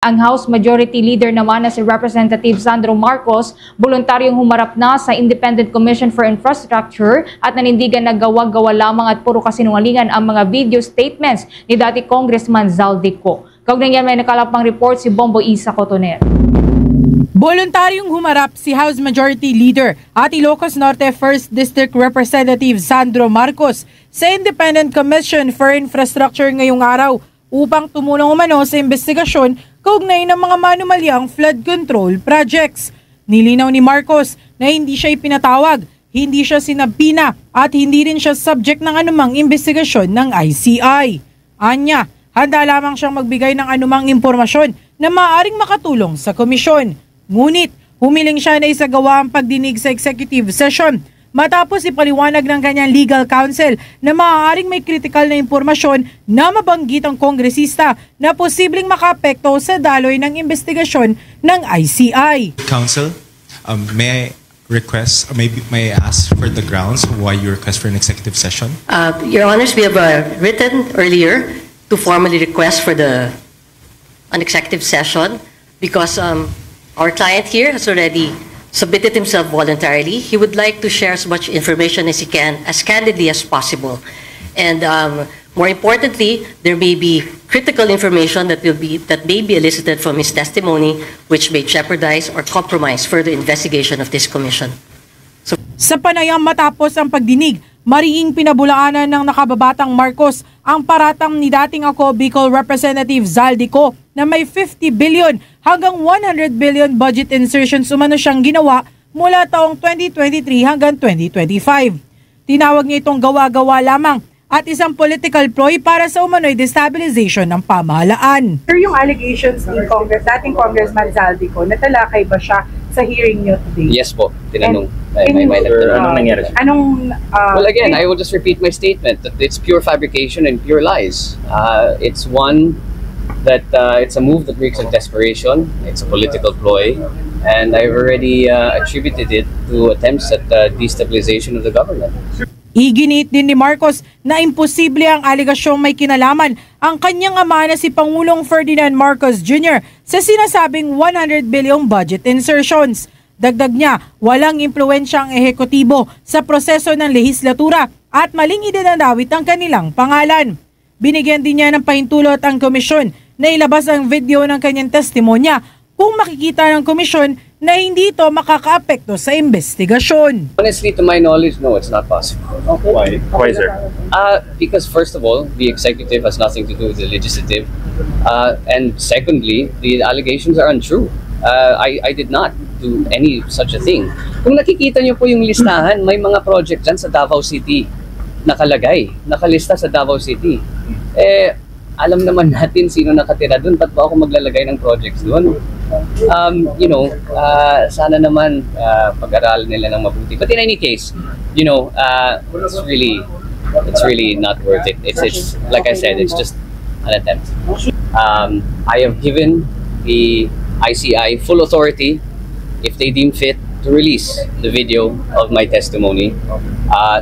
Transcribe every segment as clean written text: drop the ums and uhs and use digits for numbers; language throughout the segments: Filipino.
Ang House Majority Leader naman na si Representative Sandro Marcos, voluntaryong humarap na sa Independent Commission for Infrastructure at nanindigan na gawa-gawa lamang at puro kasinungalingan ang mga video statements ni dati Congressman Zaldico. Kaugnay niyan may nakalapang report si Bombo Isa Cotoner. Voluntaryong humarap si House Majority Leader at Ilocos Norte 1st District Representative Sandro Marcos sa Independent Commission for Infrastructure ngayong araw upang tumulong umano sa investigasyon kaugnay ng mga manumalyang flood control projects. Nilinaw ni Marcos na hindi siya ipinatawag, hindi siya sinabina at hindi rin siya subject ng anumang investigasyon ng ICI. Anya, handa lamang siyang magbigay ng anumang impormasyon na maaaring makatulong sa komisyon. Ngunit, humiling siya na isagawa ang pagdinig sa executive session matapos ipaliwanag ng kanyang legal counsel na maaaring may critical na impormasyon na mabanggit ang kongresista na posibleng makaapekto sa daloy ng investigasyon ng ICI. Counsel, may I request, may I ask for the grounds why you request for an executive session? Your Honors, we have written earlier to formally request for an executive session because our client here has already submitted himself voluntarily. He would like to share as much information as he can, as candidly as possible. And more importantly, there may be critical information that may be elicited from his testimony which may jeopardize or compromise further investigation of this commission. Sa panayam matapos ang pagdinig, mariing pinabulaanan ng nakababatang Marcos ang paratang ni dating ako Bicol Representative Zaldico na may 50 billion hanggang 100 billion budget insertions umano siyang ginawa mula taong 2023 hanggang 2025. Tinawag niya itong gawa-gawa lamang at isang political ploy para sa umano'y destabilization ng pamahalaan. Sir, yung allegations ni dating Congressman Zaldico, natalakay ba siya sa hearing niyo today? Yes po, tinanong. Anong nangyari? Well, again, I will just repeat my statement that it's pure fabrication and pure lies. It's one that it's a move that reeks of desperation. It's a political ploy, and I've already attributed it to attempts at destabilization of the government. Iginit din ni Marcos na imposible ang aligasyong may kinalaman ang kanyang ama na si Pangulong Ferdinand Marcos Jr. sa sinasabing 100 billion budget insertions. Dagdag niya, walang impluwensya ang ehekutibo sa proseso ng lehislatura at maling idinadawit ang kanilang pangalan. Binigyan din niya ng pahintulot ang komisyon na ilabas ang video ng kanyang testimonya kung makikita ng komisyon na hindi ito makakaapekto sa investigasyon. Honestly, to my knowledge, no, it's not possible. Why? Why, sir? Because first of all, the executive has nothing to do with the legislative. And secondly, the allegations are untrue. I did not do any such a thing. Kung nakikita niyo po yung listahan, may mga project dyan sa Davao City nakalista sa Davao City. Alam naman natin sino nakatira doon, ba't pa ako maglalagay ng projects doon? Sana naman pag-aralan nila ng mabuti. But in any case, it's really not worth it. It's like I said, it's just an attempt. I have given the ICI full authority if they deem fit to release the video of my testimony.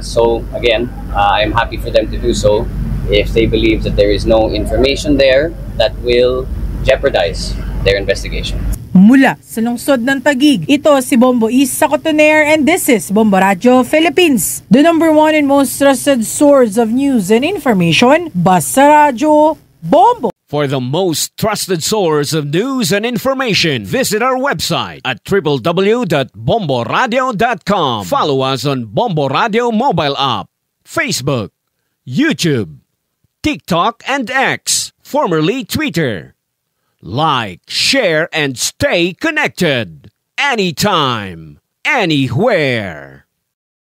So again, I'm happy for them to do so if they believe that there is no information there that will jeopardize their investigation. Mula sa lungsod ng Taguig, ito si Bombo Isa Cotoner and this is Bombo Radio Philippines, the #1 and most trusted source of news and information. Basta Radio Bombo. For the most trusted source of news and information, visit our website at www.bomboradio.com. Follow us on Bombo Radio mobile app, Facebook, YouTube, TikTok, and X, formerly Twitter. Like, share, and stay connected. Anytime, anywhere.